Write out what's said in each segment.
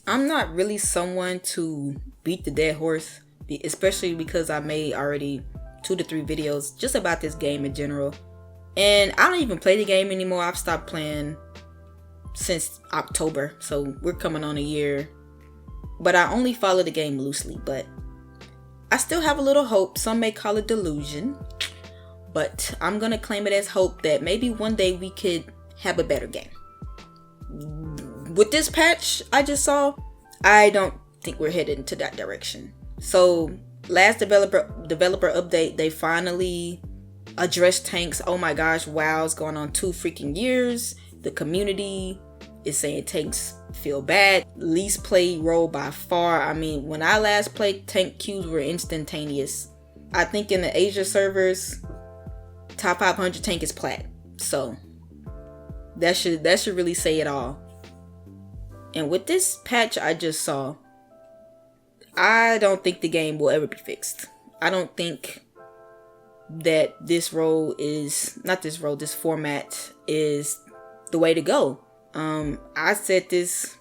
I'm not really someone to beat the dead horse, especially because I made already 2 to 3 videos just about this game in general. And I don't even play the game anymore. I've stopped playing since October, so we're coming on a year. But I only follow the game loosely, but I still have a little hope. Some may call it delusion, but I'm gonna claim it as hope that maybe one day we could have a better game. With this patch I just saw, I don't think we're headed into that direction. So last developer update, they finally addressed tanks. Oh my gosh, WoW, it's going on 2 freaking years. The community is saying tanks feel bad. Least played role by far. I mean, when I last played, tank queues were instantaneous. I think in the Asia servers, top 500 tank is plat. So that should really say it all. And with this patch I just saw, I don't think the game will ever be fixed. I don't think that this format is the way to go. I said this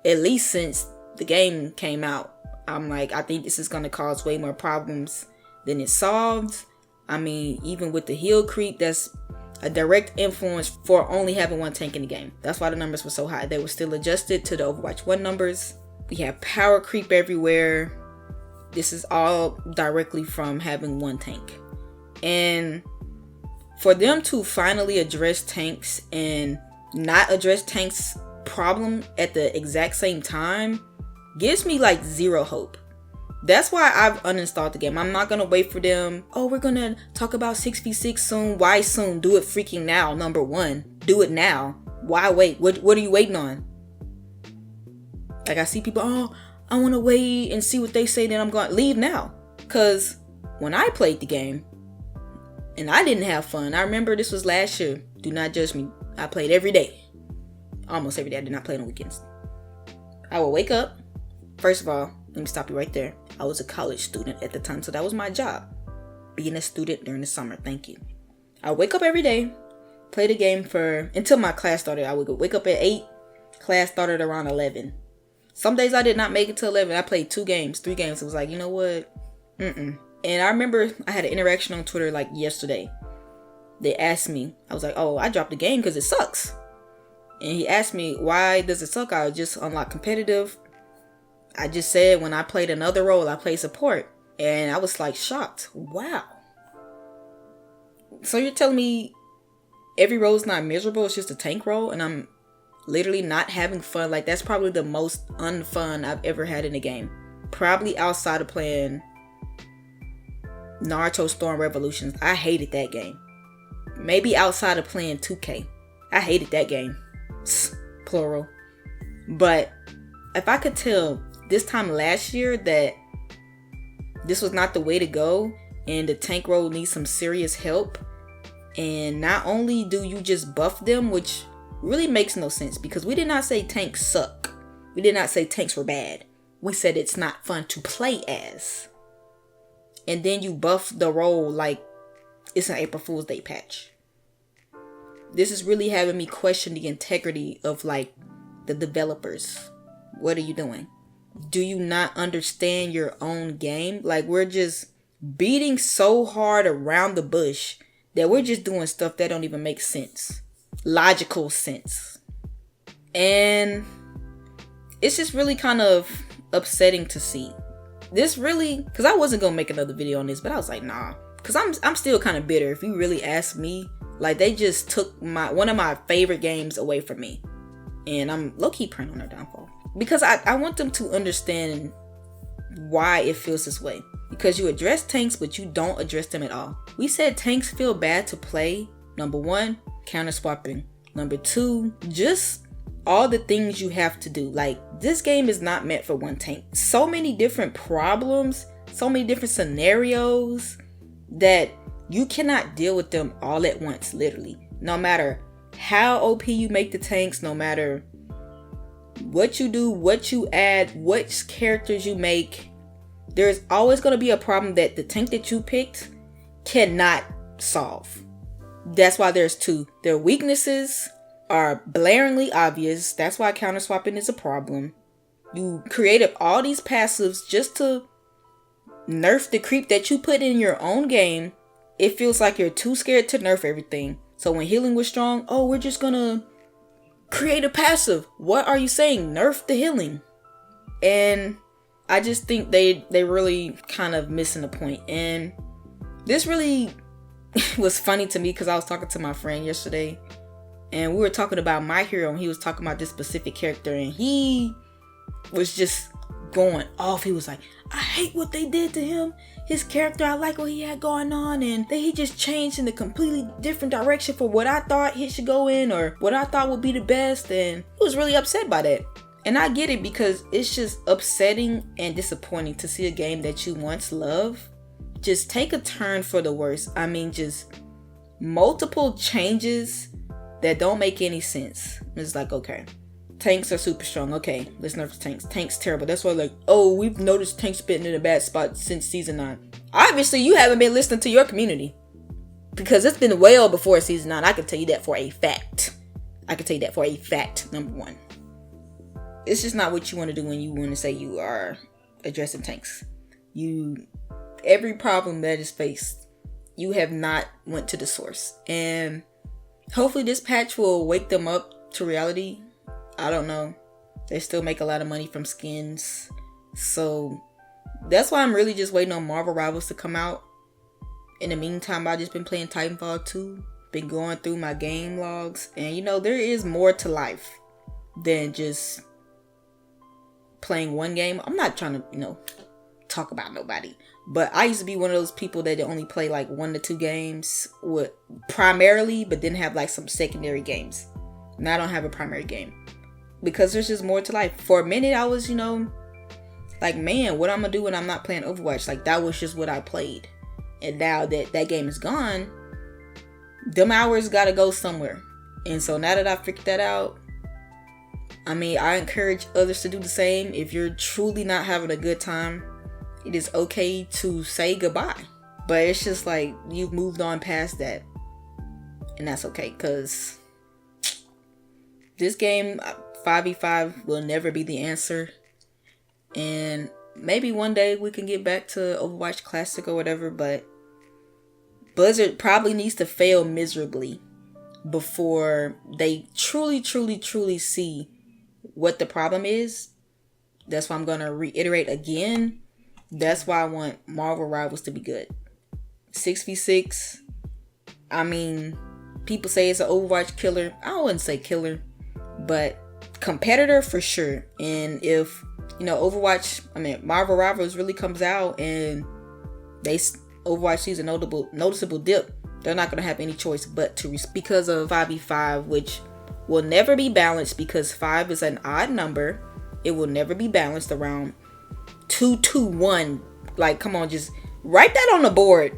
at least since the game came out. I'm like, I think this is going to cause way more problems than it solved. I mean, even with the heal creep, that's a direct influence for only having 1 tank in the game. That's why the numbers were so high. They were still adjusted to the Overwatch 1 numbers. We have power creep everywhere. This is all directly from having 1 tank. And for them to finally address tanks and not address tanks problem at the exact same time gives me like zero hope. That's why I've uninstalled the game. I'm not gonna wait for them. Oh, we're gonna talk about 6v6 soon. Why soon? Do it freaking now. Number 1, do it now. Why wait? What are you waiting on? Like, I see people, oh, I want to wait and see what they say, then I'm going to leave now. Because when I played the game and I didn't have fun, I remember this was last year. Do not judge me. I played every day. Almost every day. I did not play on weekends. I would wake up. First of all, let me stop you right there. I was a college student at the time, so that was my job. Being a student during the summer. Thank you. I would wake up every day, play the game until my class started. I would wake up at 8. Class started around 11. Some days I did not make it to 11. I played 2 games, 3 games. It was like, you know what? And I remember I had an interaction on Twitter like yesterday. They asked me, I was like, oh, I dropped the game because it sucks. And he asked me, why does it suck? I just unlocked competitive. I just said when I played another role, I played support. And I was like shocked. Wow. So you're telling me every role is not miserable? It's just a tank role and I'm literally not having fun? Like, that's probably the most unfun I've ever had in a game. Probably outside of playing Naruto Storm Revolutions. I hated that game. Maybe outside of playing 2K. I hated that game. Plural. But if I could tell this time last year that this was not the way to go and the tank role needs some serious help, and not only do you just buff them, which really makes no sense because we did not say tanks suck. We did not say tanks were bad. We said it's not fun to play as. And then you buff the role like it's an April Fool's Day patch. This is really having me question the integrity of like the developers. What are you doing? Do you not understand your own game? Like, we're just beating so hard around the bush that we're just doing stuff that don't even make sense. Logical sense. And it's just really kind of upsetting to see. This really, because I wasn't gonna make another video on this, but I was like, nah, because I'm still kind of bitter. If you really ask me, like, they just took one of my favorite games away from me, and I'm low-key praying on their downfall because I want them to understand why it feels this way. Because you address tanks, but you don't address them at all. We said tanks feel bad to play. Number 1, counter swapping. Number 2, just all the things you have to do. Like, this game is not meant for 1 tank. So many different problems, so many different scenarios that you cannot deal with them all at once, literally. No matter how OP you make the tanks, no matter what you do, what you add, what characters you make, there's always going to be a problem that the tank that you picked cannot solve. That's why there's 2. Their weaknesses are blaringly obvious. That's why counter swapping is a problem. You created all these passives just to nerf the creep that you put in your own game. It feels like you're too scared to nerf everything. So when healing was strong, oh, we're just gonna create a passive. What are you saying? Nerf the healing. And I just think they really kind of missing the point. And this really was funny to me because I was talking to my friend yesterday and we were talking about My Hero, and he was talking about this specific character, and he was just going off. He was like, I hate what they did to him. His character, I like what he had going on, and then he just changed in a completely different direction for what I thought he should go in, or what I thought would be the best. And he was really upset by that. And I get it, because it's just upsetting and disappointing to see a game that you once loved just take a turn for the worse. I mean, just multiple changes that don't make any sense. It's like, okay, tanks are super strong. Okay, let's nerf the tanks. Tanks terrible. That's why, like, oh, we've noticed tanks been in a bad spot since season 9. Obviously, you haven't been listening to your community, because it's been well before season 9. I can tell you that for a fact. Number one. It's just not what you want to do when you want to say you are addressing tanks. Every problem that is faced, you have not went to the source. And hopefully this patch will wake them up to reality. I don't know. They still make a lot of money from skins. So that's why I'm really just waiting on Marvel Rivals to come out. In the meantime, I've just been playing Titanfall 2. Been going through my game logs. And there is more to life than just playing one game. I'm not trying to, talk about nobody. But I used to be one of those people that only play like 1 to 2 games primarily, but then have like some secondary games. Now I don't have a primary game, because there's just more to life. For a minute I was, like, man, what I'm gonna do when I'm not playing Overwatch? Like, that was just what I played. And now that game is gone, them hours gotta go somewhere. And so now that I figured that out, I mean, I encourage others to do the same. If you're truly not having a good time, it is okay to say goodbye. But it's just like, you've moved on past that. And that's okay, because this game, 5v5, will never be the answer. And maybe one day we can get back to Overwatch Classic or whatever, but Blizzard probably needs to fail miserably before they truly see what the problem is. That's why I'm going to reiterate again. That's why I want Marvel Rivals to be good. 6v6. I mean, people say it's an Overwatch killer. I wouldn't say killer, but competitor for sure. And if, Marvel Rivals really comes out and Overwatch sees a noticeable dip, they're not going to have any choice but to because of 5v5, which will never be balanced, because 5 is an odd number. It will never be balanced around 2-2-1. Like, come on, just write that on the board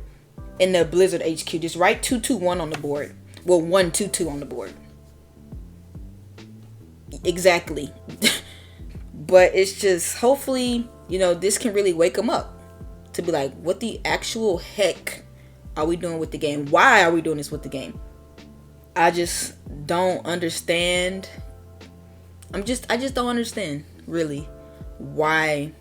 in the Blizzard HQ. Just write 2-2-1 on the board. Well, 1-2-2 on the board. Exactly. But it's just, hopefully, this can really wake them up to be like, what the actual heck are we doing with the game? Why are we doing this with the game? I just don't understand. I just don't understand, really, why